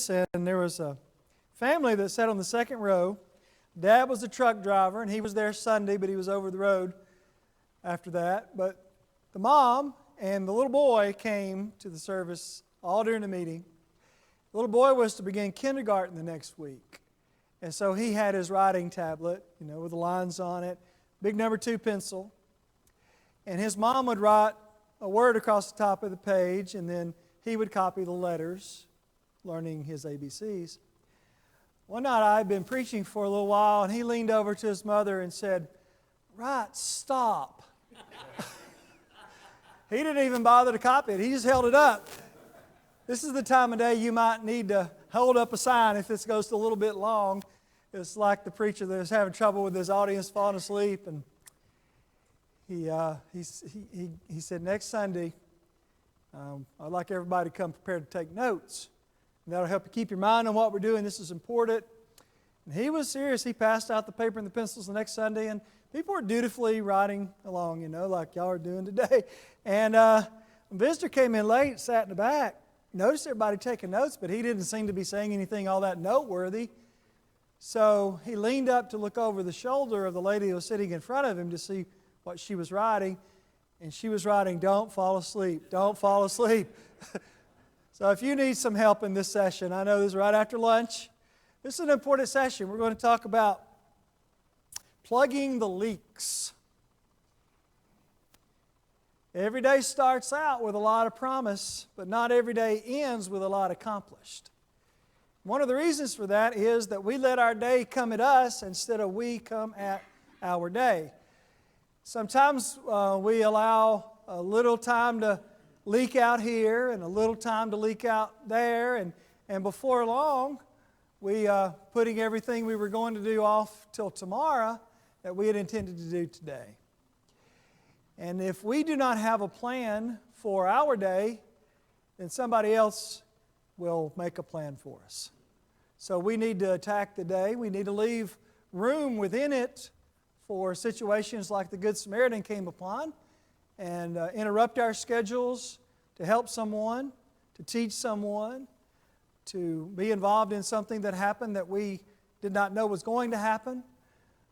service, and there was a family that sat on the second row. Dad was a truck driver, and he was there Sunday, but he was over the road after that. But the mom and the little boy came to the service all during the meeting. The little boy was to begin kindergarten the next week. And so he had his writing tablet, with the lines on it, big number 2 pencil. And his mom would write a word across the top of the page, and then he would copy the letters, learning his ABCs. One night I had been preaching for a little while, and he leaned over to his mother and said, "Right, stop." He didn't even bother to copy it. He just held it up. This is the time of day you might need to hold up a sign if this goes a little bit long. It's like the preacher that was having trouble with his audience falling asleep, and he said, "Next Sunday, I'd like everybody to come prepared to take notes. And that'll help you keep your mind on what we're doing. This is important." And he was serious. He passed out the paper and the pencils the next Sunday, and people were dutifully writing along, like y'all are doing today. And a visitor came in late, sat in the back, noticed everybody taking notes, but he didn't seem to be saying anything all that noteworthy. So he leaned up to look over the shoulder of the lady who was sitting in front of him to see what she was writing. And she was writing, "Don't fall asleep, don't fall asleep." So if you need some help in this session, I know this is right after lunch. This is an important session. We're going to talk about plugging the leaks. Every day starts out with a lot of promise, but not every day ends with a lot accomplished. One of the reasons for that is that we let our day come at us instead of we come at our day. Sometimes we allow a little time to leak out here and a little time to leak out there, and before long, we putting everything we were going to do off till tomorrow that we had intended to do today. And if we do not have a plan for our day, then somebody else will make a plan for us. So we need to attack the day. We need to leave room within it for situations like the Good Samaritan came upon, and interrupt our schedules to help someone, to teach someone, to be involved in something that happened that we did not know was going to happen.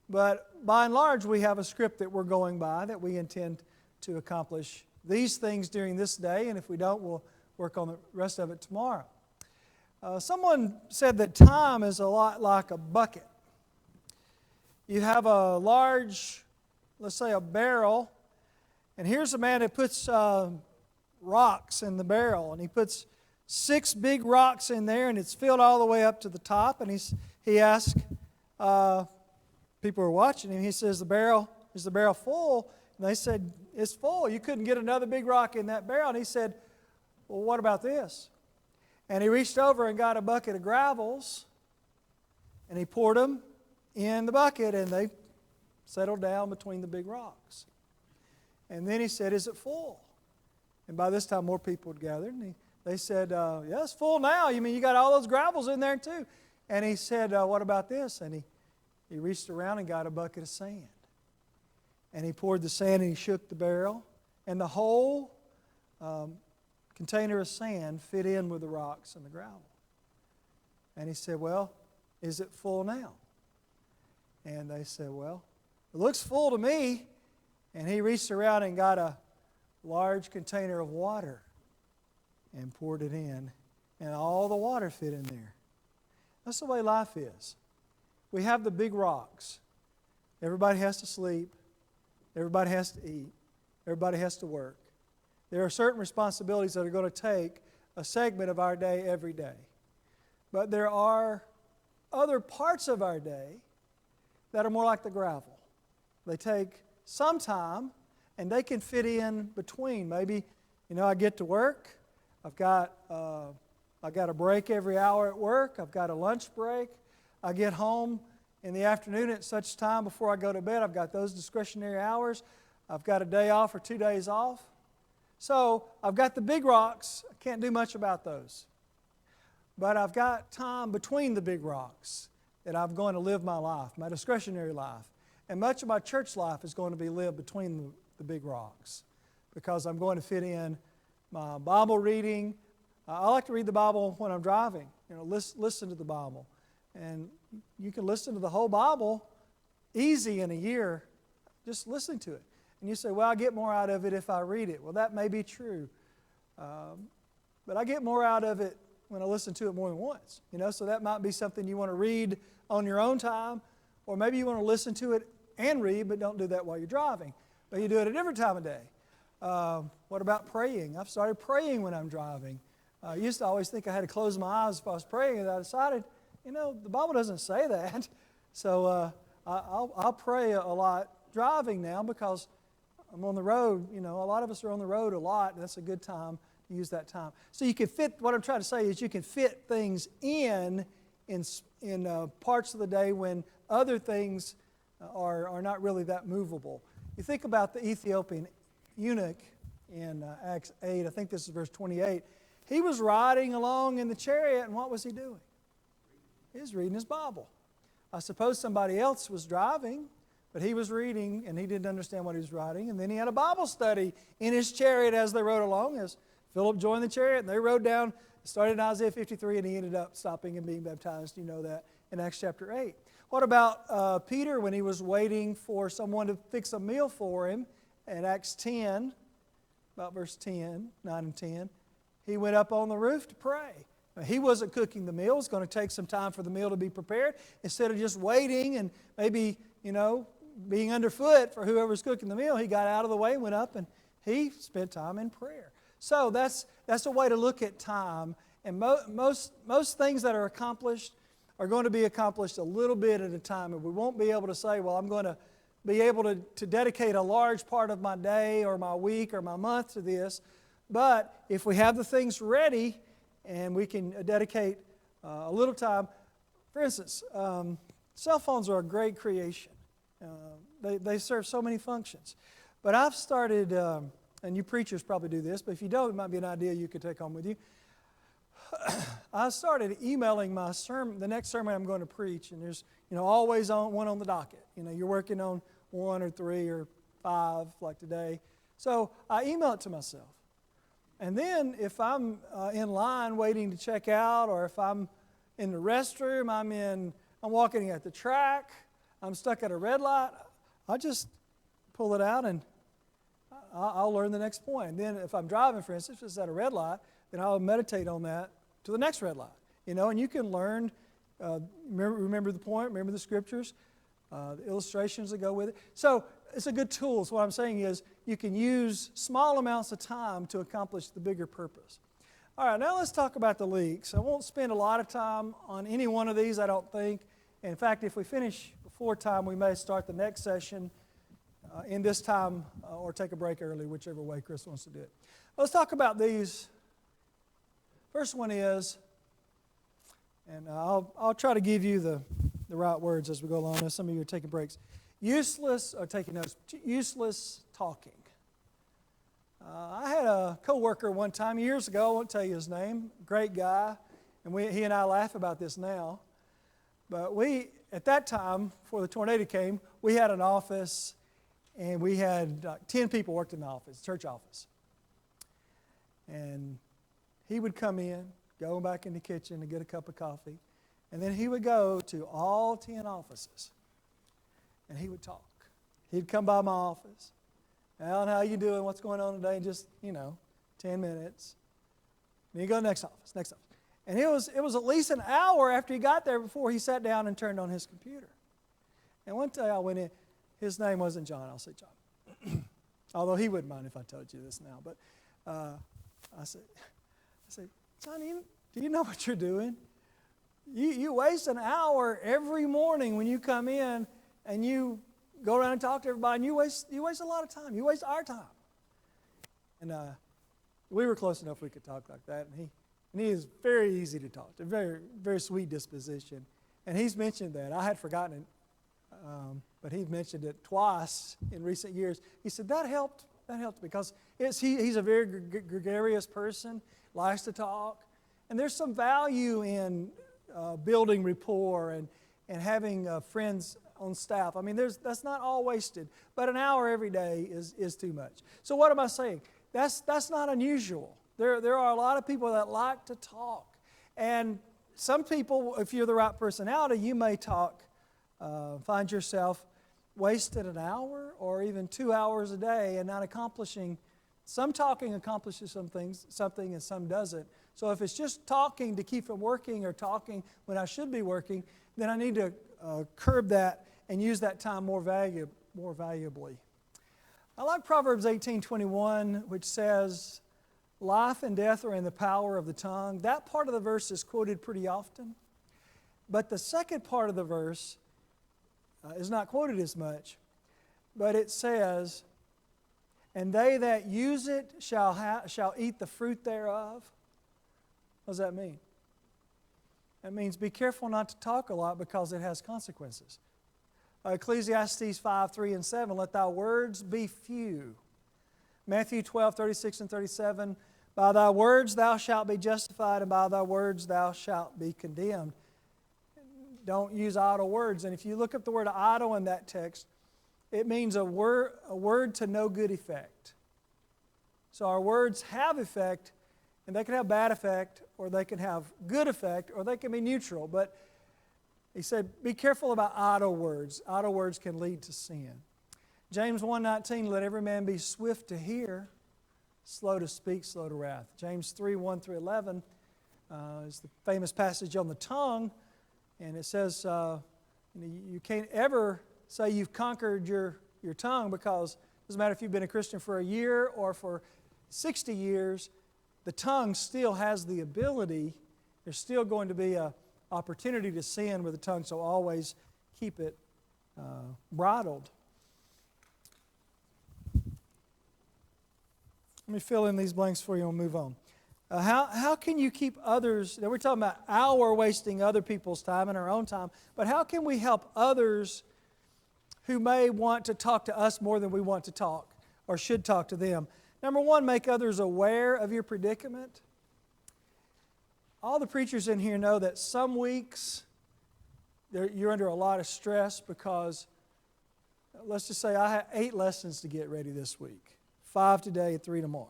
But by and large, we have a script that we're going by, that we intend to accomplish these things during this day, and if we don't, we'll work on the rest of it tomorrow. Someone said that time is a lot like a bucket. You have a large, let's say a barrel, and here's a man that puts rocks in the barrel, and he puts 6 big rocks in there, and it's filled all the way up to the top. And he asked people who are watching him, he says, "Is the barrel full?" And they said, "It's full. You couldn't get another big rock in that barrel." And he said, "Well, what about this?" And he reached over and got a bucket of gravels, and he poured them in the bucket, and they settled down between the big rocks. And then he said, "Is it full?" And by this time, more people had gathered. And they said, "Yeah, it's full now. You mean you got all those gravels in there too?" And he said, "What about this?" And he reached around and got a bucket of sand. And he poured the sand and he shook the barrel. And the whole container of sand fit in with the rocks and the gravel. And he said, "Well, is it full now?" And they said, "Well, it looks full to me." And he reached around and got a large container of water and poured it in, and all the water fit in there. That's the way life is. We have the big rocks. Everybody has to sleep. Everybody has to eat. Everybody has to work. There are certain responsibilities that are going to take a segment of our day every day. But there are other parts of our day that are more like the gravel. They take some time, and they can fit in between. Maybe, I get to work. I've got a break every hour at work. I've got a lunch break. I get home in the afternoon at such time before I go to bed. I've got those discretionary hours. I've got a day off or 2 days off. So I've got the big rocks. I can't do much about those. But I've got time between the big rocks that I'm going to live my life, my discretionary life. And much of my church life is going to be lived between the big rocks, because I'm going to fit in my Bible reading. I like to read the Bible when I'm driving. listen to the Bible. And you can listen to the whole Bible easy in a year, just listening to it. And you say, well, I get more out of it if I read it. Well, that may be true. But I get more out of it when I listen to it more than once. So that might be something you want to read on your own time, or maybe you want to listen to it and read, but don't do that while you're driving. But you do it at a different time of day. What about praying? I've started praying when I'm driving. I used to always think I had to close my eyes if I was praying, and I decided, the Bible doesn't say that. So I'll pray a lot driving now because I'm on the road. A lot of us are on the road a lot, and that's a good time to use that time. So you can fit, what I'm trying to say is you can fit things in parts of the day when other things are not really that movable. You think about the Ethiopian eunuch in Acts 8, I think this is verse 28. He was riding along in the chariot, and what was he doing? He was reading his Bible. I suppose somebody else was driving, but he was reading, and he didn't understand what he was writing. And then he had a Bible study in his chariot as they rode along, as Philip joined the chariot, and they rode down, started in Isaiah 53, and he ended up stopping and being baptized. You know that in Acts chapter 8. What about Peter when he was waiting for someone to fix a meal for him in Acts 10, about verse 10, 9 and 10? He went up on the roof to pray. Now, he wasn't cooking the meal. It was going to take some time for the meal to be prepared. Instead of just waiting and maybe, being underfoot for whoever's cooking the meal, he got out of the way, went up, and he spent time in prayer. So that's a way to look at time. And most things that are accomplished are going to be accomplished a little bit at a time. And we won't be able to say, well, I'm going to be able to dedicate a large part of my day or my week or my month to this. But if we have the things ready and we can dedicate a little time, for instance, cell phones are a great creation. They serve so many functions. But I've started, and you preachers probably do this, but if you don't, it might be an idea you could take home with you. I started emailing my sermon, the next sermon I'm going to preach, and there's always one on the docket. You're working on 1 or 3 or 5 like today. So I email it to myself. And then if I'm in line waiting to check out, or if I'm in the restroom, I'm walking at the track, I'm stuck at a red light, I just pull it out and I'll learn the next point. And then if I'm driving, for instance, if it's at a red light, then I'll meditate on that to the next red light. And you can learn, remember the point, remember the scriptures, the illustrations that go with it. So it's a good tool. So what I'm saying is you can use small amounts of time to accomplish the bigger purpose. All right, now let's talk about the leaks. I won't spend a lot of time on any one of these, I don't think. In fact, if we finish before time, we may start the next session in this time or take a break early, whichever way Chris wants to do it. Let's talk about these. First one is, and I'll try to give you the right words as we go along. I know some of you are taking breaks. Useless talking. I had a coworker one time years ago. I won't tell you his name. Great guy, and he and I laugh about this now. But at that time, before the tornado came, we had an office, and we had 10 people worked in the office, church office. And he would come in, go back in the kitchen to get a cup of coffee, and then he would go to all 10 offices, and he would talk. He'd come by my office. Alan, how you doing? What's going on today? Just, 10 minutes. Then you go to the next office. And it was at least an hour after he got there before he sat down and turned on his computer. And one day I went in. His name wasn't John. I'll say John. Although he wouldn't mind if I told you this now. But I said, John, do you know what you're doing? You waste an hour every morning when you come in and you go around and talk to everybody, and you waste a lot of time. You waste our time. And we were close enough we could talk like that. And he is very easy to talk to, very, very sweet disposition. And he's mentioned that. I had forgotten it, but he mentioned it twice in recent years. He said, that helped because he's a very gregarious person, likes to talk. And there's some value in building rapport and having friends on staff. I mean, that's not all wasted, but an hour every day is too much. So what am I saying? That's not unusual. There are a lot of people that like to talk, and some people, if you're the right personality, you may find yourself wasted an hour or even 2 hours a day and not accomplishing. Some talking accomplishes something and some doesn't. So if it's just talking to keep from working or talking when I should be working, then I need to curb that and use that time more valuably. I like Proverbs 18:21, which says, life and death are in the power of the tongue. That part of the verse is quoted pretty often. But the second part of the verse is not quoted as much. But it says, and they that use it shall eat the fruit thereof. What does that mean? That means be careful not to talk a lot because it has consequences. Ecclesiastes 5:3-7, let thy words be few. Matthew 12:36-37, by thy words thou shalt be justified, and by thy words thou shalt be condemned. Don't use idle words. And if you look up the word idle in that text, it means a word to no good effect. So our words have effect, and they can have bad effect, or they can have good effect, or they can be neutral. But he said, be careful about idle words. Idle words can lead to sin. James 1:19, let every man be swift to hear, slow to speak, slow to wrath. James 3:1-11 is the famous passage on the tongue, and it says you can't ever say you've conquered your tongue, because it doesn't matter if you've been a Christian for a year or for 60 years, the tongue still has the ability, there's still going to be an opportunity to sin with the tongue, so always keep it bridled. Let me fill in these blanks for you and move on. How can you keep others, now we're talking about our wasting other people's time and our own time, but how can we help others who may want to talk to us more than we want to talk or should talk to them? Number one, make others aware of your predicament. All the preachers in here know that some weeks you're under a lot of stress because, let's just say I had 8 lessons to get ready this week. 5 today and 3 tomorrow.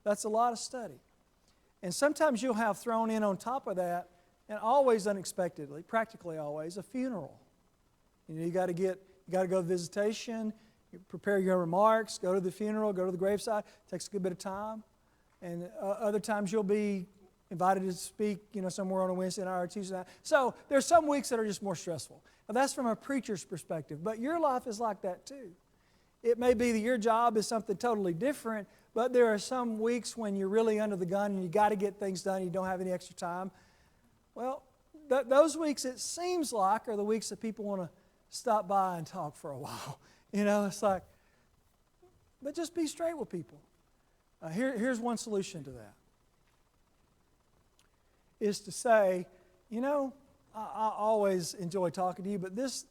That's a lot of study. And sometimes you'll have thrown in on top of that, and always unexpectedly, practically always, a funeral. You got to go to visitation, you prepare your remarks, go to the funeral, go to the graveside. It takes a good bit of time. And other times you'll be invited to speak, somewhere on a Wednesday night or Tuesday night. So there's some weeks that are just more stressful. Now that's from a preacher's perspective, but your life is like that too. It may be that your job is something totally different, but there are some weeks when you're really under the gun and you got to get things done, you don't have any extra time. Well, those weeks, it seems like, are the weeks that people want to stop by and talk for a while. It's like, but just be straight with people. Here's one solution to that. Is to say, I always enjoy talking to you, but this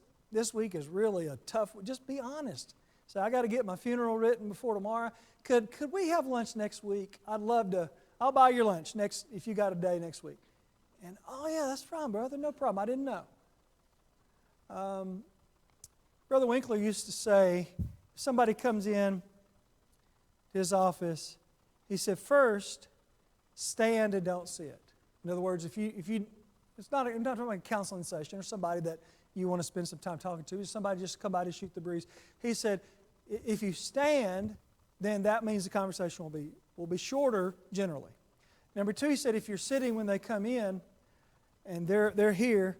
week is really a tough one. Just be honest. Say, I got to get my funeral written before tomorrow. Could we have lunch next week? I'd love to. I'll buy your lunch if you got a day next week. And, oh yeah, that's fine, brother. No problem. I didn't know. Brother Winkler used to say, if somebody comes in to his office, he said, first, stand and don't sit. In other words, if you it's not I'm not talking about a counseling session or somebody that you want to spend some time talking to, somebody just come by to shoot the breeze. He said, if you stand, then that means the conversation will be shorter generally. Number 2, he said, if you're sitting when they come in and they're here,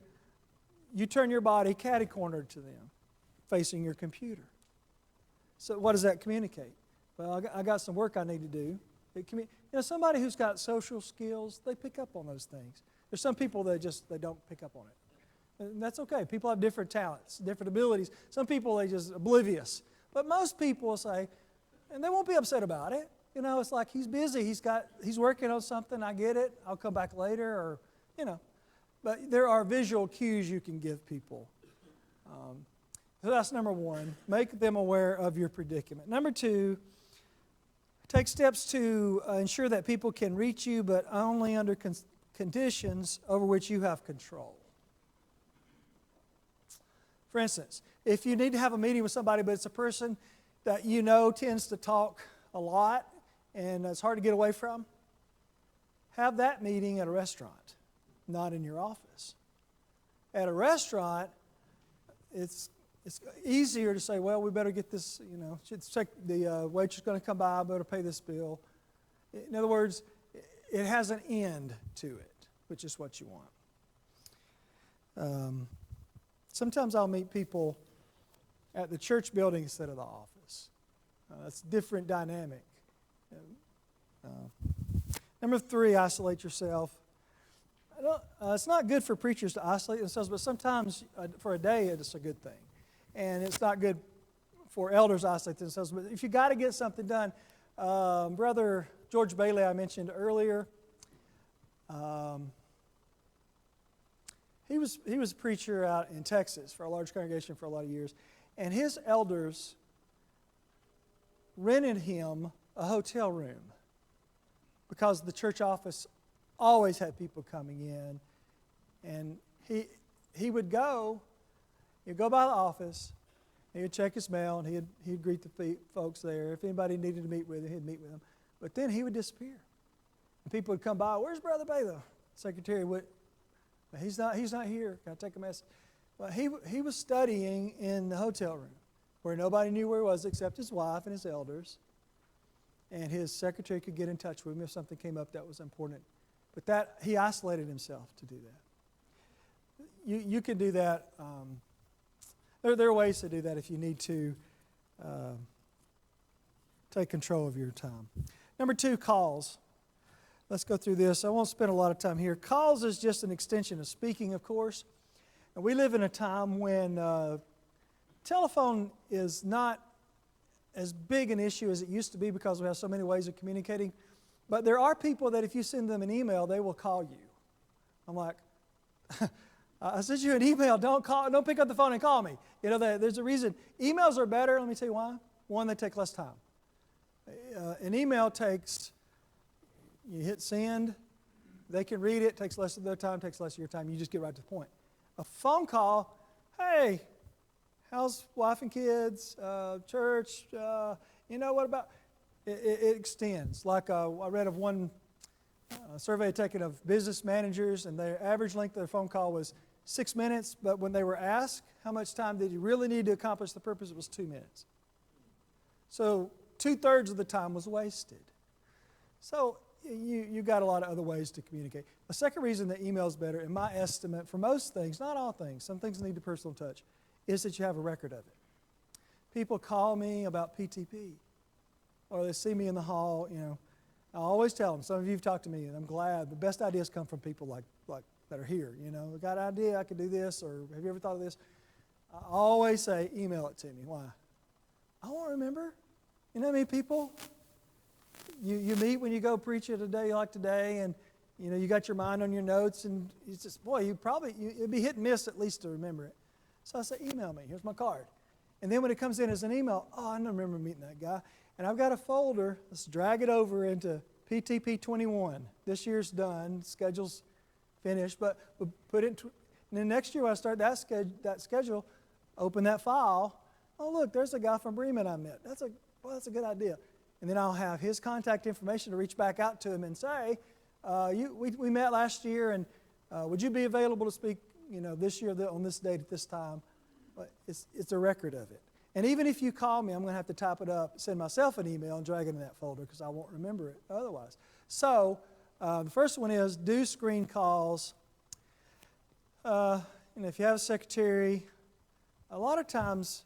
you turn your body catty-cornered to them, facing your computer. So what does that communicate? Well, I got some work I need to do. Somebody who's got social skills, they pick up on those things. There's some people that they don't pick up on it. And that's okay. People have different talents, different abilities. Some people, they just oblivious. But most people will say, and they won't be upset about it. It's like he's busy. He's working on something. I get it. I'll come back later, or. But there are visual cues you can give people. So that's number 1. Make them aware of your predicament. Number 2, take steps to ensure that people can reach you, but only under conditions over which you have control. For instance, if you need to have a meeting with somebody, but it's a person that tends to talk a lot and it's hard to get away from, have that meeting at a restaurant. not in your office. At a restaurant, it's easier to say, well, we better get this, the waitress going to come by, I better pay this bill. In other words, it has an end to it, which is what you want. Sometimes I'll meet people at the church building instead of the office. That's a different dynamic. Number 3, isolate yourself. It's not good for preachers to isolate themselves, but sometimes for a day it's a good thing. And it's not good for elders to isolate themselves. But if you got to get something done, Brother George Bailey I mentioned earlier, he was a preacher out in Texas for a large congregation for a lot of years. And his elders rented him a hotel room because the church office always had people coming in. And he would go, he'd go by the office, he would check his mail, and he'd greet the folks there. If anybody needed to meet with him, he'd meet with them. But then he would disappear. And people would come by, where's Brother Bailey? Secretary would, he's not here. Can I take a message? Well, he was studying in the hotel room where nobody knew where he was except his wife and his elders. And his secretary could get in touch with him if something came up that was important. But he isolated himself to do that. You can do that. There are ways to do that if you need to take control of your time. Number 2, calls. Let's go through this. I won't spend a lot of time here. Calls is just an extension of speaking, of course. And we live in a time when telephone is not as big an issue as it used to be because we have so many ways of communicating. But there are people that if you send them an email, they will call you. I'm like, I sent you an email. Don't pick up the phone and call me. There's a reason. Emails are better. Let me tell you why. One, they take less time. An email takes, you hit send, they can read it, takes less of their time, takes less of your time. You just get right to the point. A phone call, hey, how's wife and kids, church, what about? It extends. Like I read of one survey taken of business managers, and their average length of their phone call was 6 minutes, but when they were asked how much time did you really need to accomplish the purpose, it was 2 minutes. So 2/3 of the time was wasted. So you got a lot of other ways to communicate. The second reason that email is better, in my estimate, for most things, not all things, some things need a personal touch, is that you have a record of it. People call me about PTP, or they see me in the hall. I always tell them, some of you have talked to me, and I'm glad. The best ideas come from people like that are here. I got an idea, I could do this, or have you ever thought of this? I always say, email it to me. Why? I won't remember. You know how many people you meet when you go preach at a day like today, and you got your mind on your notes, and it's just, boy, it'd be hit and miss at least to remember it. So I say, email me. Here's my card. And then when it comes in as an email, I don't remember meeting that guy. And I've got a folder. Let's drag it over into PTP 21. This year's done. Schedule's finished. But we'll put it and then next year when I start that schedule, open that file. Oh, look, there's a guy from Bremen I met. That's a good idea. And then I'll have his contact information to reach back out to him and say, we met last year, and would you be available to speak this year on this date at this time? But it's a record of it. And even if you call me, I'm going to have to type it up, send myself an email, and drag it in that folder because I won't remember it otherwise. So the first one is do screen calls. And if you have a secretary, a lot of times,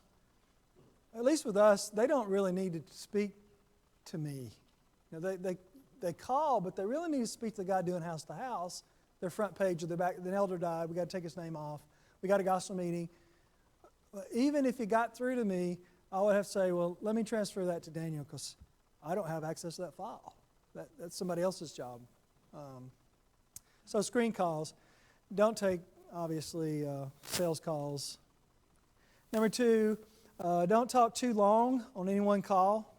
at least with us, they don't really need to speak to me. They call, but they really need to speak to the guy doing house to house. Their front page or their back, the elder died, we got to take his name off. We got a gospel meeting. Even if he got through to me, I would have to say, well, let me transfer that to Daniel because I don't have access to that file. That's somebody else's job. So screen calls. Don't take, obviously, sales calls. Number 2, don't talk too long on any one call.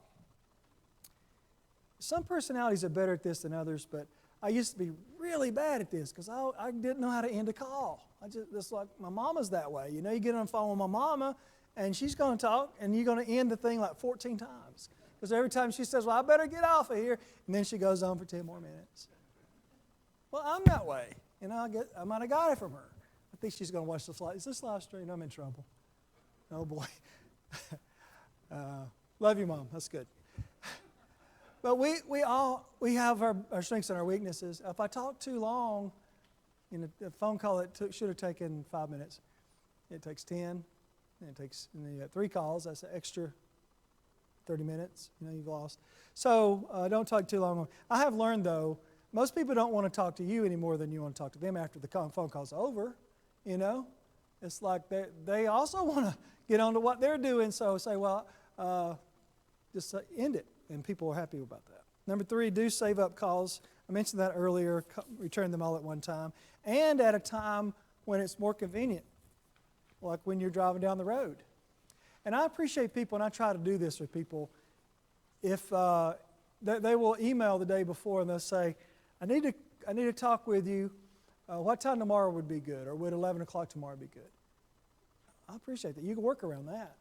Some personalities are better at this than others, but I used to be really bad at this because I didn't know how to end a call. Just like my mama's that way. You get on the phone with my mama, and she's going to talk, and you're going to end the thing like 14 times. Because every time she says, well, I better get off of here, and then she goes on for 10 more minutes. Well, I'm that way. I might have got it from her. I think she's going to watch this live. Is this live stream? I'm in trouble. Oh, boy. Love you, Mom. That's good. But we have our strengths and our weaknesses. If I talk too long, a phone call that should have taken 5 minutes, it takes 10. And you got 3 calls. That's an extra 30 minutes. You've lost. So don't talk too long. I have learned, though, most people don't want to talk to you any more than you want to talk to them after the phone call's over. It's like they also want to get on to what they're doing. So say, well, just end it. And people are happy about that. Number 3, do save up calls. I mentioned that earlier. Return them all at one time. And at a time when it's more convenient, like when you're driving down the road. And I appreciate people, and I try to do this with people, if they will email the day before and they'll say, I need to talk with you. What time tomorrow would be good? Or would 11 o'clock tomorrow be good? I appreciate that. You can work around that.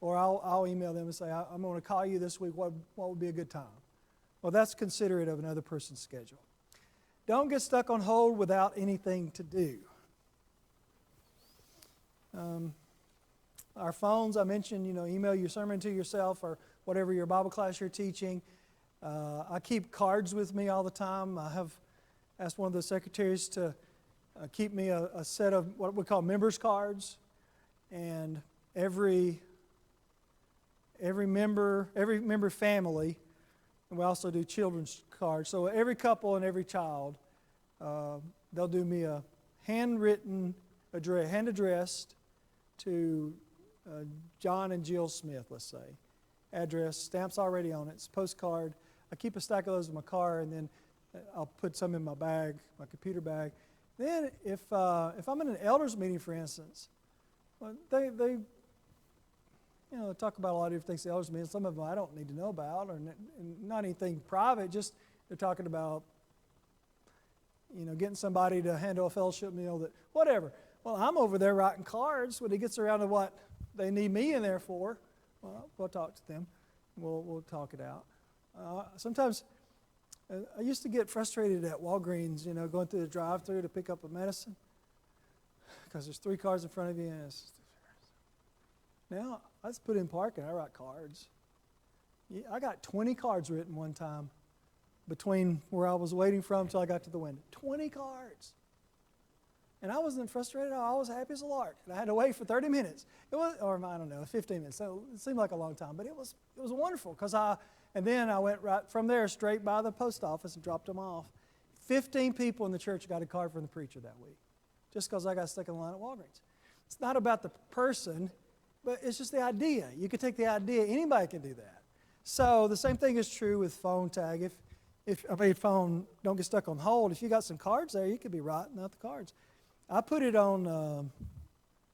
Or I'll email them and say, I'm going to call you this week. What would be a good time? Well, that's considerate of another person's schedule. Don't get stuck on hold without anything to do. Our phones, I mentioned, email your sermon to yourself or whatever your Bible class you're teaching. I keep cards with me all the time. I have asked one of the secretaries to keep me a set of what we call members cards. And every member family, and we also do children's cards. So every couple and every child, they'll do me a hand addressed to John and Jill Smith, let's say. Address, stamps already on it, it's postcard. I keep a stack of those in my car, and then I'll put some in my bag, my computer bag. Then if I'm in an elders meeting, for instance, well, they talk about a lot of different things the elders meeting. Some of them I don't need to know about, or not anything private. Just they're talking about, getting somebody to handle a fellowship meal, whatever. Well, I'm over there writing cards. When it gets around to what they need me in there for, well, we'll talk to them. We'll talk it out. Sometimes I used to get frustrated at Walgreens, going through the drive-thru to pick up a medicine, because there's 3 cars in front of you, and now I just put in parking. I write cards. I got 20 cards written one time between where I was waiting from until I got to the window. 20 cards. And I wasn't frustrated. I was happy as a lark. And I had to wait for 30 minutes. It was, or I don't know, 15 minutes. So it seemed like a long time, but it was wonderful and then I went right from there straight by the post office and dropped them off. 15 people in the church got a card from the preacher that week, just because I got stuck in the line at Walgreens. It's not about the person, but it's just the idea. You can take the idea. Anybody can do that. So the same thing is true with phone tag. Phone, don't get stuck on hold. If you got some cards there, you could be writing out the cards. I put it on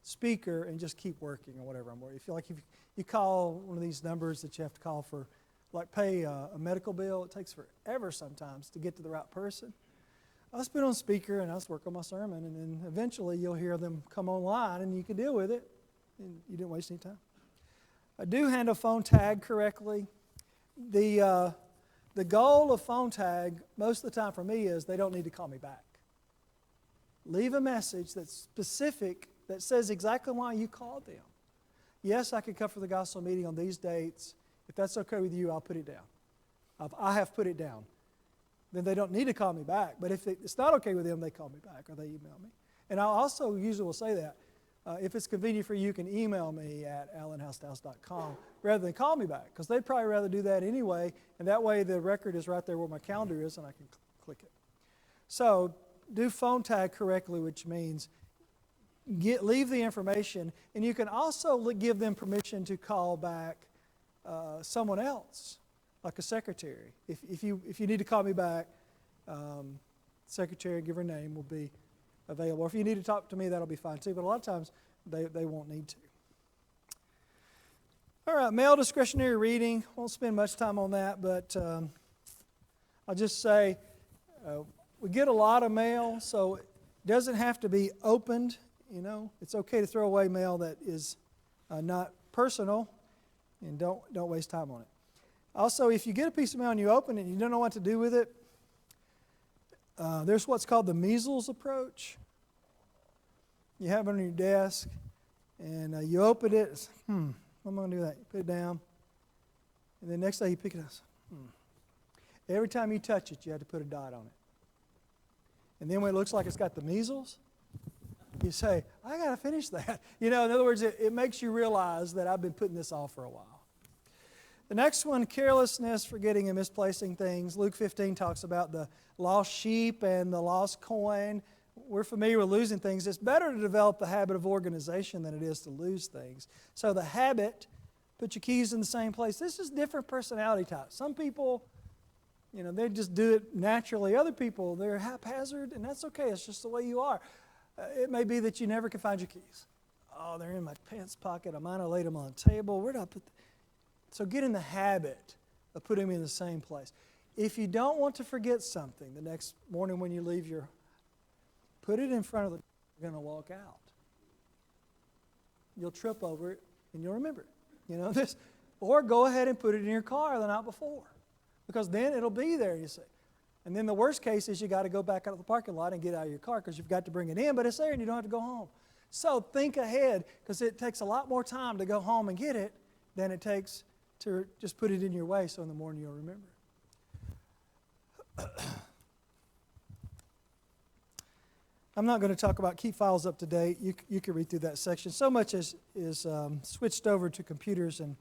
speaker and just keep working or whatever I'm working. If you call one of these numbers that you have to call for, like pay a medical bill, it takes forever sometimes to get to the right person. I'll just put it on speaker and I'll just work on my sermon, and then eventually you'll hear them come online and you can deal with it, and you didn't waste any time. I do handle phone tag correctly. The goal of phone tag most of the time for me is they don't need to call me back. Leave a message that's specific, that says exactly why you called them. Yes, I could come for the gospel meeting on these dates. If that's okay with you, I'll put it down. I have put it down. Then they don't need to call me back. But if it's not okay with them, they call me back or they email me. And I also usually will say that. If it's convenient for you, you can email me at allenhousehouse.com rather than call me back, because they'd probably rather do that anyway, and that way the record is right there where my calendar is and I can click it. So do phone tag correctly, which means leave the information, and you can also give them permission to call back someone else, like a secretary. If you need to call me back, secretary, give her name, will be available. Or if you need to talk to me, that'll be fine too. But a lot of times they won't need to. All right, mail discretionary reading. Won't spend much time on that, but I'll just say we get a lot of mail, so it doesn't have to be opened. It's okay to throw away mail that is not personal, and don't waste time on it. Also, if you get a piece of mail and you open it and you don't know what to do with it, There's what's called the measles approach. You have it on your desk, and you open it. What am I going to do with that? You put it down, and then next day you pick it up. Every time you touch it, you have to put a dot on it. And then when it looks like it's got the measles, you say, I got to finish that. In other words, it makes you realize that I've been putting this off for a while. The next one, carelessness, forgetting and misplacing things. Luke 15 talks about the lost sheep and the lost coin. We're familiar with losing things. It's better to develop the habit of organization than it is to lose things. So the habit, put your keys in the same place. This is different personality types. Some people, they just do it naturally. Other people, they're haphazard, and that's okay. It's just the way you are. It may be that you never can find your keys. Oh, they're in my pants pocket. I might have laid them on the table. Where did I put them? So get in the habit of putting them in the same place. If you don't want to forget something the next morning when you leave put it in front of you're going to walk out. You'll trip over it and you'll remember it. This. Or go ahead and put it in your car the night before, because then it'll be there, you see. And then the worst case is you got to go back out of the parking lot and get out of your car because you've got to bring it in, but it's there and you don't have to go home. So think ahead, because it takes a lot more time to go home and get it than it takes to just put it in your way so in the morning you'll remember. I'm not going to talk about keep files up to date. You can read through that section. So much is switched over to computers, and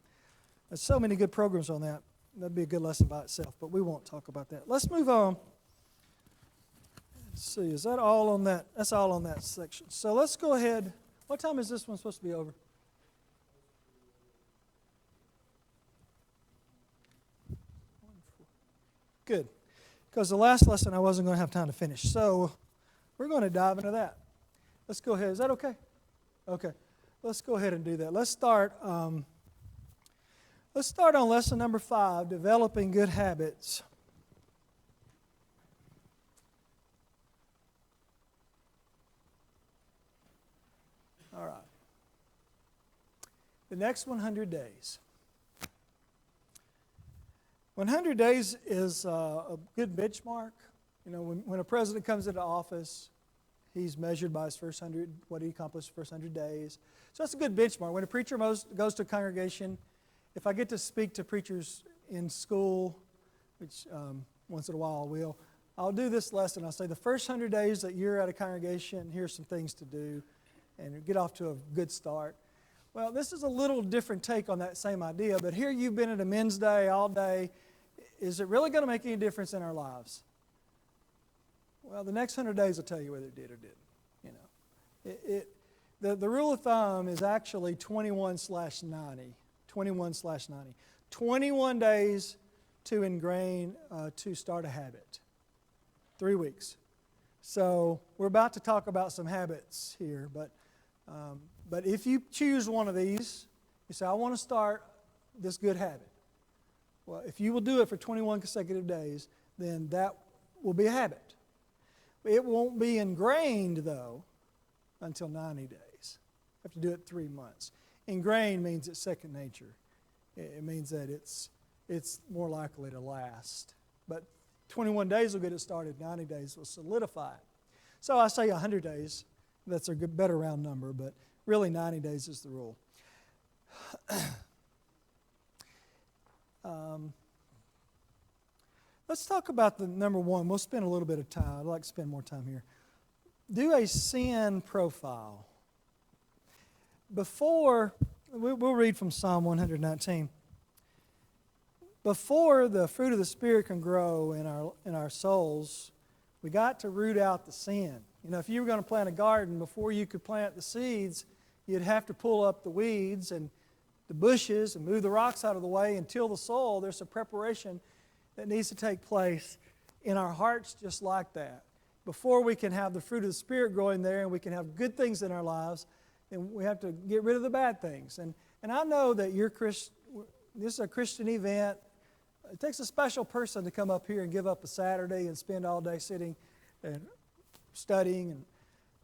there's so many good programs on that. That'd be a good lesson by itself, but we won't talk about that. Let's move on. Let's see, is that all on that? That's all on that section. So let's go ahead. What time is this one supposed to be over? Good, because the last lesson I wasn't going to have time to finish. So we're going to dive into that. Let's go ahead. Is that okay? Okay. Let's go ahead and do that. Let's start on lesson number 5, developing good habits. All right. The next 100 days. 100 days is a good benchmark. When a president comes into office, he's measured by his first 100, what he accomplished the first 100 days. So that's a good benchmark. When a preacher goes to a congregation, if I get to speak to preachers in school, which once in a while I will, I'll do this lesson. I'll say the first 100 days that you're at a congregation, here's some things to do, and get off to a good start. Well, this is a little different take on that same idea, but here you've been at a men's day all day. Is it really going to make any difference in our lives? Well, the next 100 days will tell you whether it did or didn't. The rule of thumb is actually 21/90. 21/90. 21 days to ingrain, to start a habit. 3 weeks. So we're about to talk about some habits here, but if you choose one of these, you say, I want to start this good habit. Well, if you will do it for 21 consecutive days, then that will be a habit. It won't be ingrained, though, until 90 days. You have to do it 3 months. Ingrained means it's second nature. It means that it's more likely to last. But 21 days will get it started. 90 days will solidify it. So I say 100 days. That's a good, better round number, but really 90 days is the rule. Let's talk about the number one. We'll spend a little bit of time. I'd like to spend more time here. Do a sin profile. We'll read from Psalm 119. Before the fruit of the Spirit can grow in our souls, we got to root out the sin. If you were going to plant a garden, before you could plant the seeds, you'd have to pull up the weeds and the bushes and move the rocks out of the way and till the soil. There's a preparation that needs to take place in our hearts just like that. Before we can have the fruit of the Spirit growing there and we can have good things in our lives, then we have to get rid of the bad things. And I know that this is a Christian event. It takes a special person to come up here and give up a Saturday and spend all day sitting and studying.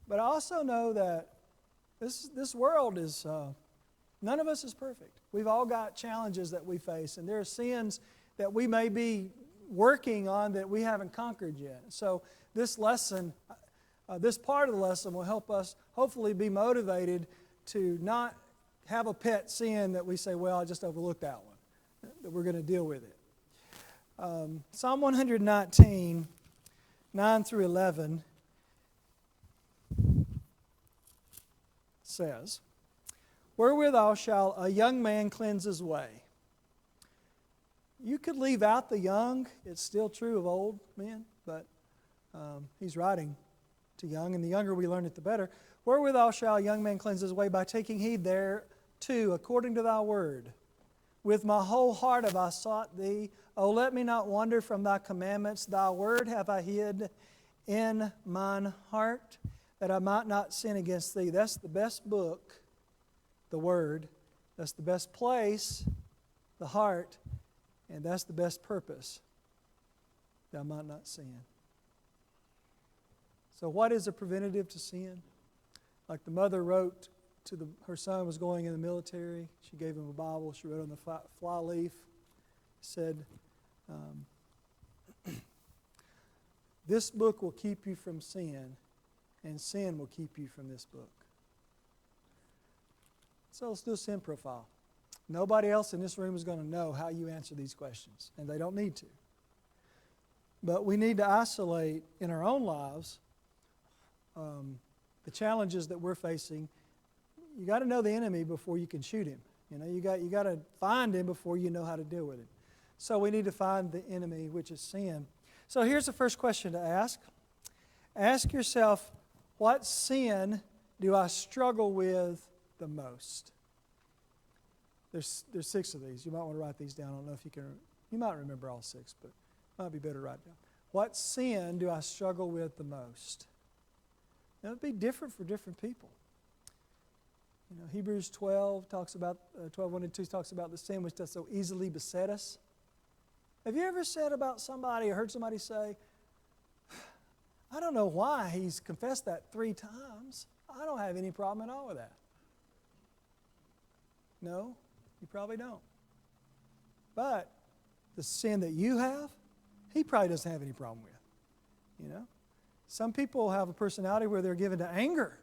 But I also know that this world is, none of us is perfect. We've all got challenges that we face, and there are sins that we may be working on that we haven't conquered yet. So this lesson, this part of the lesson will help us hopefully be motivated to not have a pet sin that we say, well, I just overlooked that one, that we're going to deal with it. Psalm 119, 9 through 11 says, "Wherewithal shall a young man cleanse his way?" You could leave out the young. It's still true of old men, but he's writing to young, and the younger we learn it, the better. "Wherewithal shall a young man cleanse his way? By taking heed thereto, according to thy word. With my whole heart have I sought thee. O let me not wander from thy commandments. Thy word have I hid in mine heart, that I might not sin against thee." That's the best book, the Word. That's the best place, the heart. And that's the best purpose, that I might not sin. So what is a preventative to sin? Like the mother wrote to her son was going in the military. She gave him a Bible. She wrote on the fly leaf, said, "This book will keep you from sin, and sin will keep you from this book." So let's do a sin profile. Nobody else in this room is going to know how you answer these questions, and they don't need to. But we need to isolate in our own lives the challenges that we're facing. You got to know the enemy before you can shoot him. You got to find him before you know how to deal with him. So we need to find the enemy, which is sin. So here's the first question to ask. Ask yourself, what sin do I struggle with the most? There's 6 of these. You might want to write these down. I don't know if you can. You might remember all 6, but it might be better to write down. What sin do I struggle with the most? Now, it'd be different for different people. Hebrews 12 talks about 12:1 and 2 talks about the sin which does so easily beset us. Have you ever said about somebody or heard somebody say, "I don't know why he's confessed that 3 times. I don't have any problem at all with that"? No, you probably don't. But the sin that you have, he probably doesn't have any problem with. Some people have a personality where they're given to anger.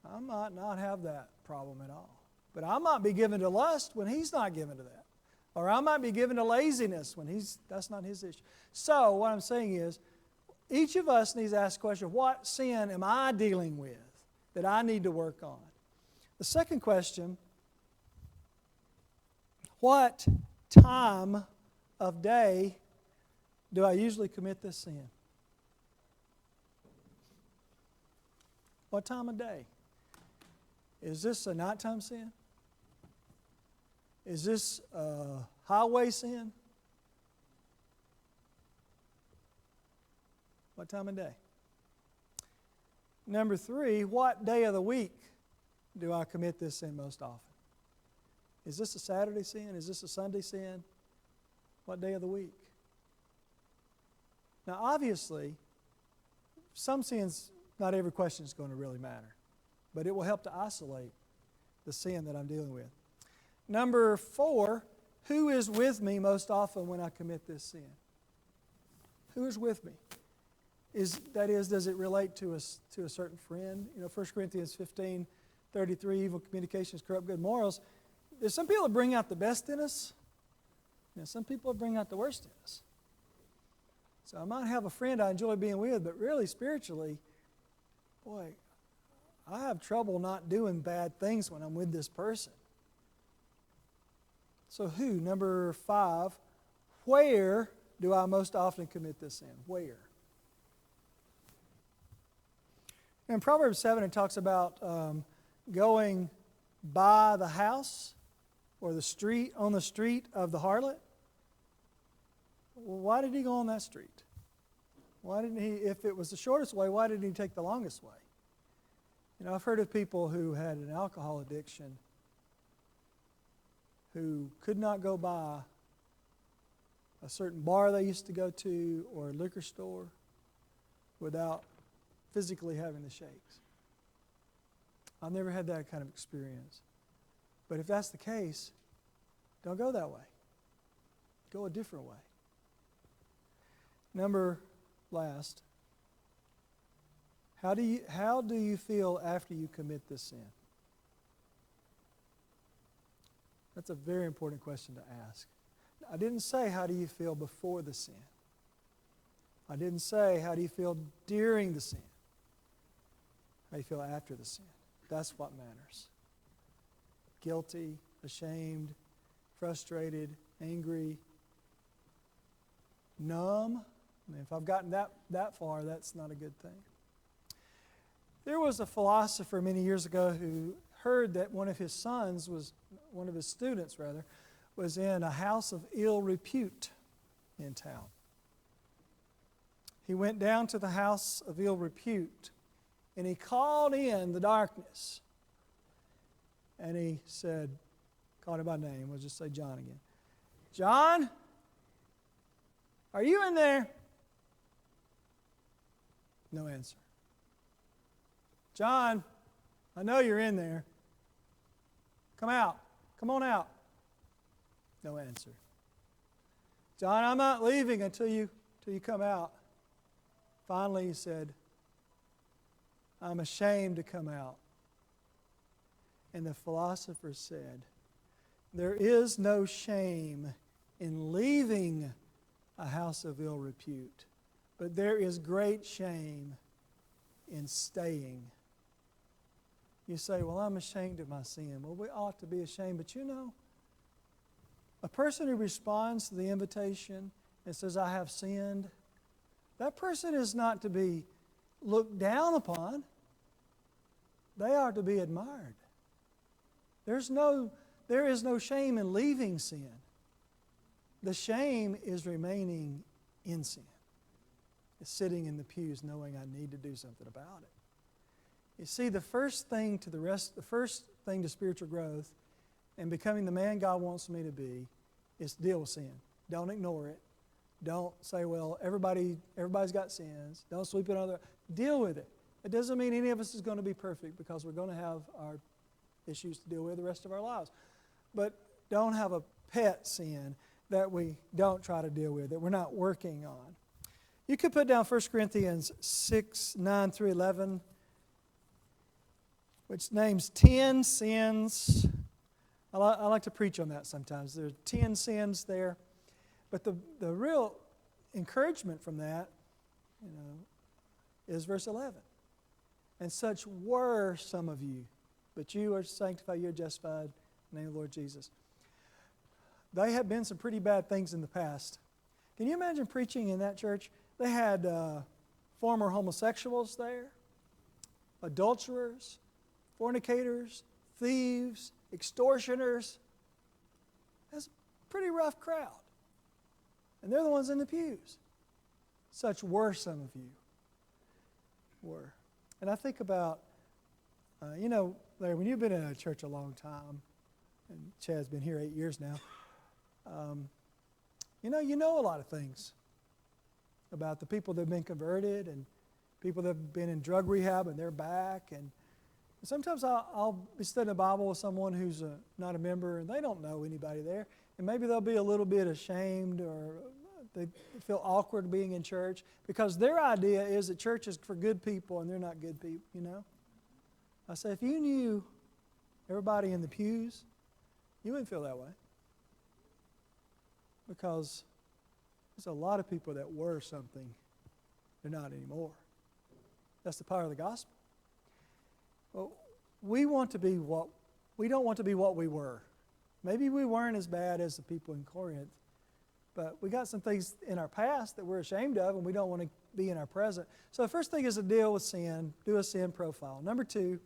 I might not have that problem at all. But I might be given to lust when he's not given to that. Or I might be given to laziness when that's not his issue. So what I'm saying is, each of us needs to ask the question, what sin am I dealing with that I need to work on? The second question, what time of day do I usually commit this sin? What time of day? Is this a nighttime sin? Is this a highway sin? What time of day? Number 3, what day of the week do I commit this sin most often? Is this a Saturday sin? Is this a Sunday sin? What day of the week? Now, obviously, some sins, not every question is going to really matter. But it will help to isolate the sin that I'm dealing with. Number 4, who is with me most often when I commit this sin? Who is with me? Does it relate to a certain friend? 1 Corinthians 15:33, evil communications corrupt good morals. There's some people that bring out the best in us. Some people bring out the worst in us. So I might have a friend I enjoy being with, but really spiritually, boy, I have trouble not doing bad things when I'm with this person. So who? Number 5, where do I most often commit this sin? Where? In Proverbs 7, it talks about going by the house or the street, on the street of the harlot. Well, why did he go on that street? Why didn't he, if it was the shortest way, why didn't he take the longest way? I've heard of people who had an alcohol addiction who could not go by a certain bar they used to go to or a liquor store without physically having the shakes. I've never had that kind of experience. But if that's the case, don't go that way. Go a different way. Number last, how do you feel after you commit this sin? That's a very important question to ask. I didn't say how do you feel before the sin. I didn't say how do you feel during the sin. How do you feel after the sin? That's what matters. Guilty, ashamed, frustrated, angry, numb. I mean, if I've gotten that far, that's not a good thing. There was a philosopher many years ago who heard that one of his students, was in a house of ill repute in town. He went down to the house of ill repute, and he called in the darkness. And he said, called him by name, we'll just say John again. John, are you in there? No answer. John, I know you're in there. Come out. Come on out. No answer. John, I'm not leaving until you come out. Finally, he said, I'm ashamed to come out. And the philosopher said, there is no shame in leaving a house of ill repute, but there is great shame in staying. You say, well, I'm ashamed of my sin. Well, we ought to be ashamed, but you know, a person who responds to the invitation and says, I have sinned, that person is not to be looked down upon. They are to be admired. There is no shame in leaving sin. The shame is remaining in sin. It's sitting in the pews knowing I need to do something about it. You see, the first thing to spiritual growth and becoming the man God wants me to be is to deal with sin. Don't ignore it. Don't say, well, everybody's got sins. Don't sweep it under. Deal with it. It doesn't mean any of us is going to be perfect, because we're going to have our issues to deal with the rest of our lives. But don't have a pet sin that we don't try to deal with, that we're not working on. You could put down 1 Corinthians 6, 9 through 11, which names 10 sins. I like to preach on that sometimes. There are 10 sins there. But the real encouragement from that, is verse 11. And such were some of you, but you are sanctified, you are justified in the name of the Lord Jesus. They have been some pretty bad things in the past. Can you imagine preaching in that church? They had former homosexuals there, adulterers, fornicators, thieves, extortioners. That's a pretty rough crowd. And they're the ones in the pews. Such were some of you. Were. And I think about, Larry, when you've been in a church a long time, and Chad's been here 8 years now, you know a lot of things about the people that have been converted and people that have been in drug rehab and they're back. And sometimes I'll be studying the Bible with someone who's not a member and they don't know anybody there. And maybe they'll be a little bit ashamed or they feel awkward being in church because their idea is that church is for good people and they're not good people, I say, if you knew everybody in the pews, you wouldn't feel that way. Because there's a lot of people that were something they're not anymore. That's the power of the gospel. Well, we don't want to be what we were. Maybe we weren't as bad as the people in Corinth, but we got some things in our past that we're ashamed of and we don't want to be in our present. So the first thing is to deal with sin, do a sin profile. Number 2,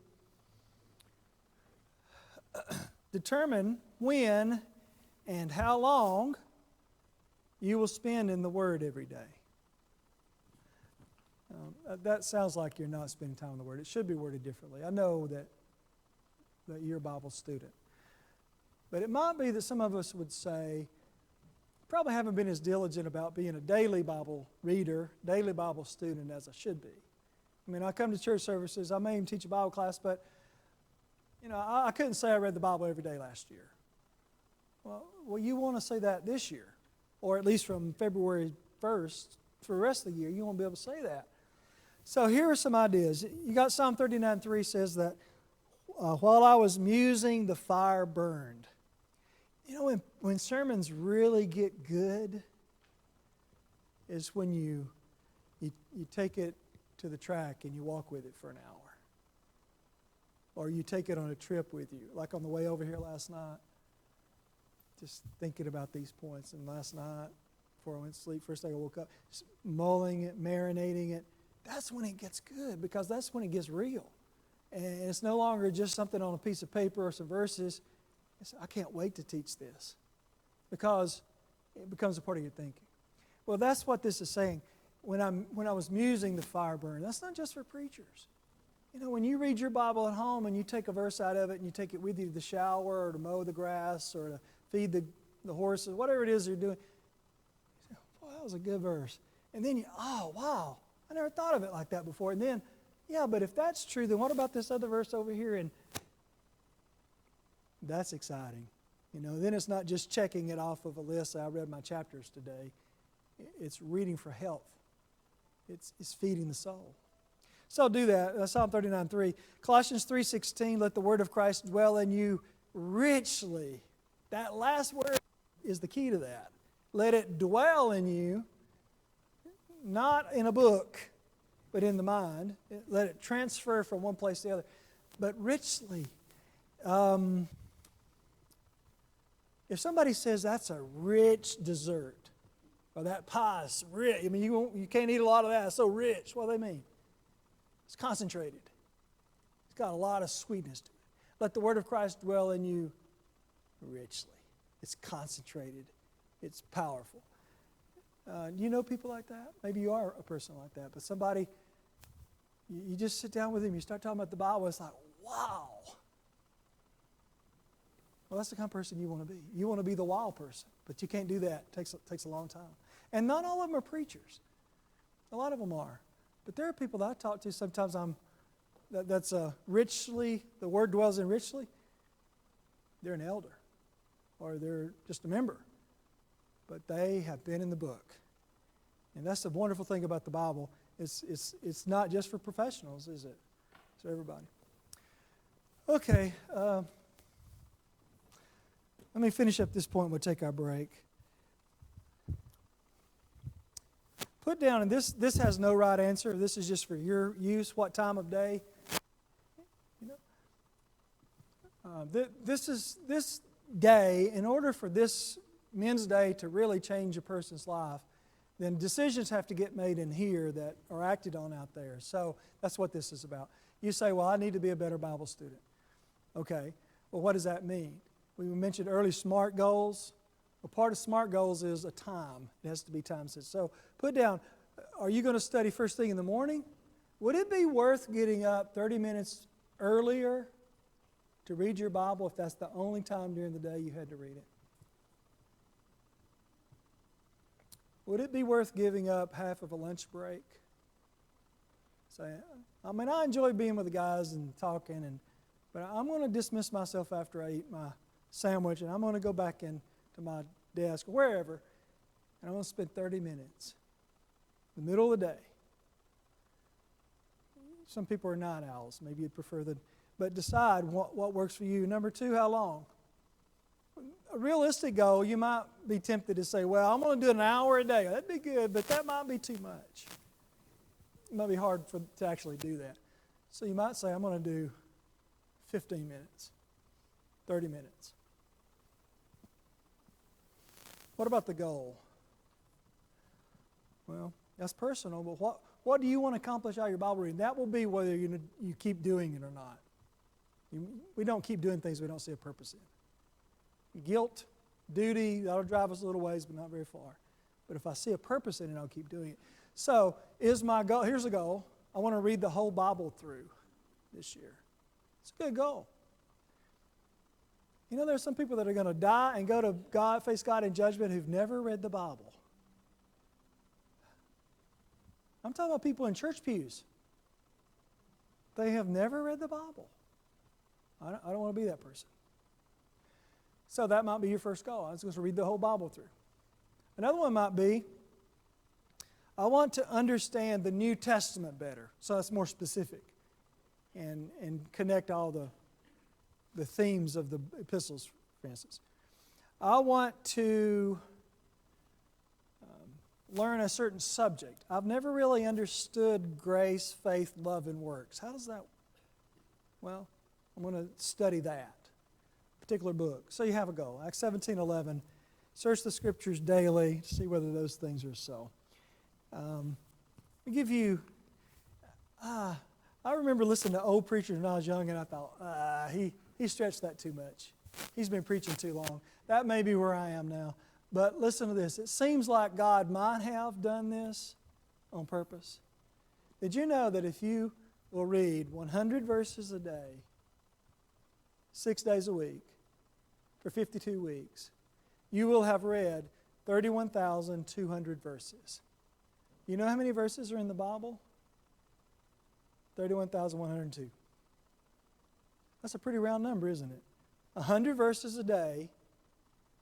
determine when and how long you will spend in the Word every day. That sounds like you're not spending time in the Word. It should be worded differently. I know that you're a Bible student. But it might be that some of us would say, probably haven't been as diligent about being a daily Bible reader, daily Bible student as I should be. I mean, I come to church services, I may even teach a Bible class, but I couldn't say I read the Bible every day last year. Well, you want to say that this year, or at least from February 1st for the rest of the year. You won't be able to say that. So here are some ideas. You got Psalm 39:3 says that while I was musing, the fire burned. You know, when sermons really get good is when you take it to the track and you walk with it for an hour. Or you take it on a trip with you, like on the way over here last night. Just thinking about these points. And last night, before I went to sleep, first thing I woke up, just mulling it, marinating it. That's when it gets good, because that's when it gets real. And it's no longer just something on a piece of paper or some verses. I can't wait to teach this, because it becomes a part of your thinking. Well, that's what this is saying. When I was musing, the fire burned. That's not just for preachers. You know, when you read your Bible at home and you take a verse out of it and you take it with you to the shower or to mow the grass or to feed the horses, whatever it is you're doing, you say, boy, that was a good verse. And then oh, wow, I never thought of it like that before. And then, yeah, but if that's true, then what about this other verse over here? And that's exciting. You know, then it's not just checking it off of a list. I read my chapters today. It's reading for health. It's feeding the soul. So do that. Psalm 39:3. Colossians 3:16, let the word of Christ dwell in you richly. That last word is the key to that. Let it dwell in you, not in a book, but in the mind. Let it transfer from one place to the other. But richly. If somebody says that's a rich dessert, or that pie is rich, I mean, you can't eat a lot of that, it's so rich. What do they mean? It's concentrated. It's got a lot of sweetness to it. Let the word of Christ dwell in you richly. It's concentrated. It's powerful. Do you know people like that? Maybe you are a person like that, but somebody, you just sit down with him, you start talking about the Bible, it's like, wow. Well, that's the kind of person you want to be. You want to be the wow person, but you can't do that. It takes a long time. And not all of them are preachers. A lot of them are. But there are people that I talk to, sometimes that's richly, the word dwells in richly. They're an elder, or they're just a member. But they have been in the book. And that's the wonderful thing about the Bible. It's not just for professionals, is it? It's for everybody. Okay. Let me finish up this point. We'll take our break. Put down, and this has no right answer. This is just for your use. What time of day? You know, this day. In order for this Men's Day to really change a person's life, then decisions have to get made in here that are acted on out there. So that's what this is about. You say, well, I need to be a better Bible student. Okay. Well, what does that mean? We mentioned early SMART goals. A part of SMART goals is a time. It has to be time sensitive. So put down, are you going to study first thing in the morning? Would it be worth getting up 30 minutes earlier to read your Bible if that's the only time during the day you had to read it? Would it be worth giving up half of a lunch break? Say, I enjoy being with the guys and talking, but I'm going to dismiss myself after I eat my sandwich, and I'm going to go back into my desk or wherever, and I'm going to spend 30 minutes in the middle of the day. Some people are night owls. Maybe you'd prefer but decide what works for you. Number 2, how long? A realistic goal, you might be tempted to say, well, I'm going to do an hour a day. That'd be good, but that might be too much. It might be hard to actually do that. So you might say, I'm going to do 15 minutes, 30 minutes. What about the goal? Well, that's personal, but what do you want to accomplish out of your Bible reading? That will be whether you keep doing it or not. We don't keep doing things we don't see a purpose in. Guilt, duty, that'll drive us a little ways, but not very far. But if I see a purpose in it, I'll keep doing it. So, is my goal, here's a goal. I want to read the whole Bible through this year. It's a good goal. You know, there's some people that are going to die and go to God, face God in judgment who've never read the Bible. I'm talking about people in church pews. They have never read the Bible. I don't want to be that person. So that might be your first goal. I was going to read the whole Bible through. Another one might be, I want to understand the New Testament better, so it's more specific, and connect all the themes of the epistles, for instance. I want to learn a certain subject. I've never really understood grace, faith, love, and works. How does that? Well, I'm going to study that particular book. So you have a goal. Acts 17:11. Search the Scriptures daily to see whether those things are so. I give you. I remember listening to old preachers when I was young, and I thought, he stretched that too much. He's been preaching too long. That may be where I am now. But listen to this. It seems like God might have done this on purpose. Did you know that if you will read 100 verses a day, 6 days a week, for 52 weeks, you will have read 31,200 verses. You know how many verses are in the Bible? 31,102. That's a pretty round number, isn't it? 100 verses a day,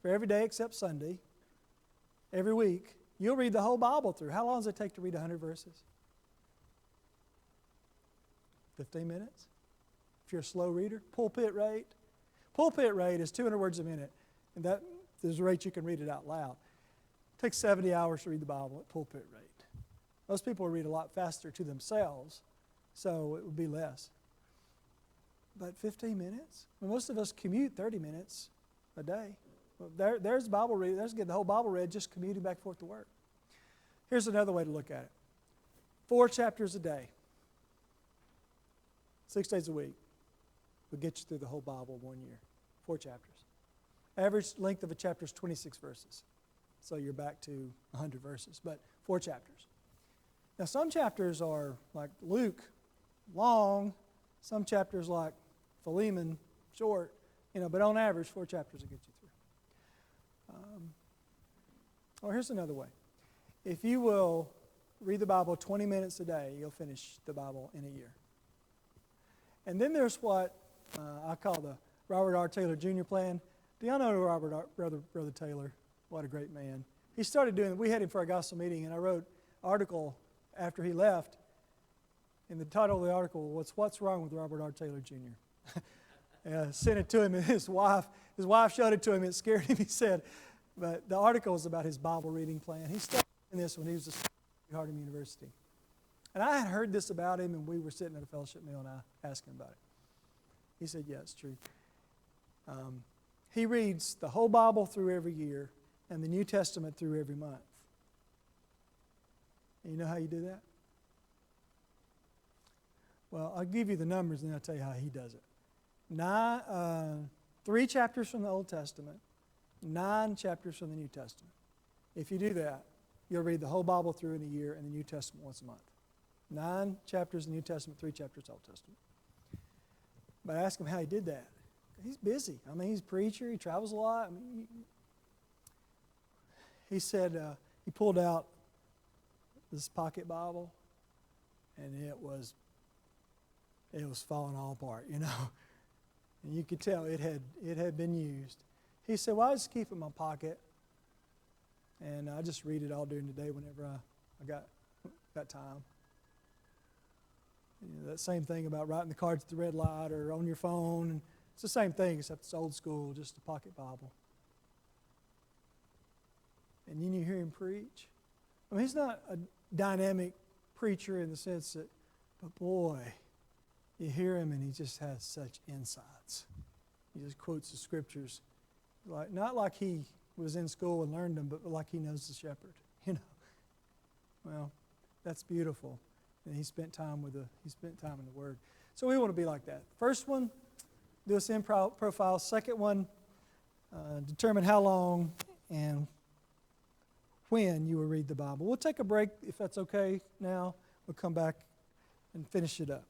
for every day except Sunday, every week. You'll read the whole Bible through. How long does it take to read 100 verses? 15 minutes? If you're a slow reader. Pulpit rate. Pulpit rate is 200 words a minute. And that is the rate you can read it out loud. It takes 70 hours to read the Bible at pulpit rate. Most people read a lot faster to themselves, so it would be less. But 15 minutes? Well, most of us commute 30 minutes a day. Well, there's Bible reading. There's getting the whole Bible read just commuting back and forth to work. Here's another way to look at it. 4 chapters a day. 6 days a week will get you through the whole Bible 1 year. 4 chapters. Average length of a chapter is 26 verses. So you're back to 100 verses, but 4 chapters. Now some chapters are like Luke, long. Some chapters like Philemon, short. But on average, 4 chapters will get you through. Or here's another way. If you will read the Bible 20 minutes a day, you'll finish the Bible in a year. And then there's what I call the Robert R. Taylor Jr. plan. Do y'all know Brother Taylor? What a great man. He started doing, we had him for a gospel meeting, and I wrote an article after he left. And the title of the article was, "What's Wrong with Robert R. Taylor Jr.?" Sent it to him, and his wife showed it to him. It scared him, he said. But the article was about his Bible reading plan. He started doing this when he was at Harding University. And I had heard this about him, and we were sitting at a fellowship meal, and I asked him about it. He said, yeah, it's true. He reads the whole Bible through every year and the New Testament through every month. And you know how you do that? Well, I'll give you the numbers, and then I'll tell you how he does it. 3 chapters from the Old Testament, 9 chapters from the New Testament. If you do that, you'll read the whole Bible through in a year and the New Testament once a month. 9 chapters in the New Testament, 3 chapters Old Testament. But I asked him how he did that. He's busy. I mean, he's a preacher. He travels a lot. I mean, he said he pulled out this pocket Bible, and it was falling all apart, And you could tell it had been used. He said, well, I just keep it in my pocket, and I just read it all during the day whenever I got time. That same thing about writing the cards at the red light or on your phone. And it's the same thing, except it's old school, just a pocket Bible. And then you hear him preach. I mean, he's not a dynamic preacher in the sense that, but boy, you hear him and he just has such insights. He just quotes the scriptures, not like he was in school and learned them, but like he knows the shepherd. Well, that's beautiful. And he spent time in the Word. So we want to be like that. First one, do a sin profile. Second one, determine how long and when you will read the Bible. We'll take a break if that's okay now. We'll come back and finish it up.